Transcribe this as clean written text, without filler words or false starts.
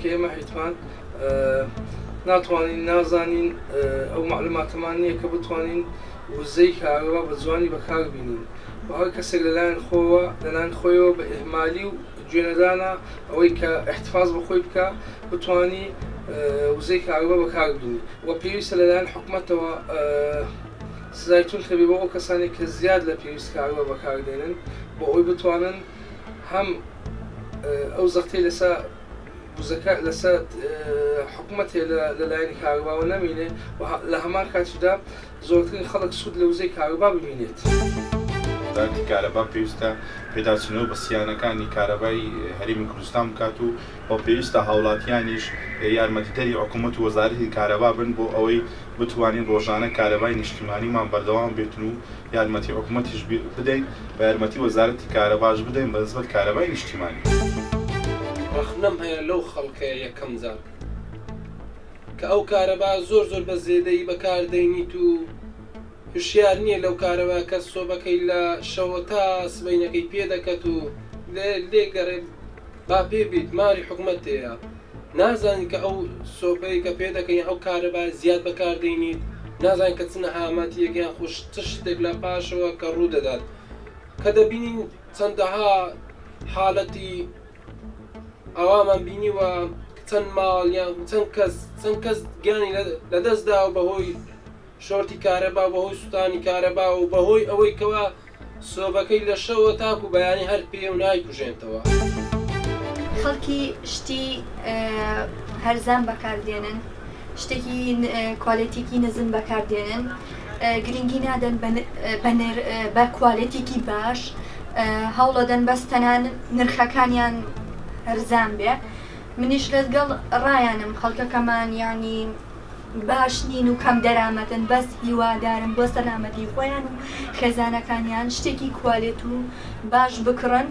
کە ئێمە هیتوان ناتوانین نازانین ئەو معلوماتەمان نییە کە بتوانین وزەی کارەبا بە جوانی بەکاربینین و هەر کەسێک لەلایەن خۆیەوە بە ئێهمالی و گوێنەدانە ئەوەی کە احتفاظ بە خۆی بکە بتوانی وزەی کارەبا بەکاربینی و پێویستە لەلایەن حکوومەتەوە سزایتون خەبێ بۆ ئەو کەسانی کە زیاد لە پێویست کارەبا بەکاردێنن بۆ ئەوی بتوانن هەم ئەو زەختەی لەسەر حکوومەت لەلایەنی کارەباوە نەمینێ و لە هەمان کاتیدا زۆرترین خەڵک سوود لە وزەی کارەبا ببینێت. وەزارەتی کارەبا پێویستە پێداچنەوە بە سییانەکانی کارەبای هەرێمی کوردستان بکات و بۆ پێویستە هاوڵاتیانیش یارمەتیدەری حکوومەت و وەزارەتی کارەبا بن بۆ ئەوەی بتوانین ڕۆژانە کارەبای نیشتیمانیمان بەردەوام بێتن و یارمەتی حکوومەتیش بدەین بە یارمەتی وەزارەتی کارەباش بدەین بە نسبەت کارەبای نیشتیمانی. ڕخنەم هەیە لەو خەڵکەیە یەکەم جار کە ئەو کارەبا زۆر بە زێدەی بەکاردەینیت و هوشیار نییە لەو کارەوە کە سۆبەکەی لە شەوە تا سبەینەکەی پێ دەکەت و لێگەڕێ با پێ بیت ماری حکوومەتەیە نازانین کە ئەو سۆپەی کە پێ دەکەین ئەو کارەبا زیاد بەکاردەینیت نازانین کە چنە هامەتیەکیان خوش شتێک لە پاشەوە کە ڕوو دەدات کە دەبینین چەندەها حاڵەتی ئەوامان بینیوە چەند ماڵیان چەند کەس گیانی لەدەستدا و بەهۆی شۆرتی کارەبا بەهۆی سوتانی کارەبا و بەهۆی ئەوەی کەوا سۆبەکەی لە شەوە تاکو بەیانی هەر پێ و نایکوژێنتەوە. خەڵکی شتی هەرزان بەکاردێنن شتێکی کوالێتێکی نزم بەکاردێنن گرنگی نادەن بە کوالێتێکی باش هەوڵەدەن بەستەنان نرخەکانیان هەرزان بێ منیش لەگەڵ ڕایانم خەڵکەکەمان ینی باش نین و کەم دەرامەتن بەس هیوادارم بۆ سەلامەتی خۆیان و خێزانەکانیان شتێکی کوالێت و باش بکڕن.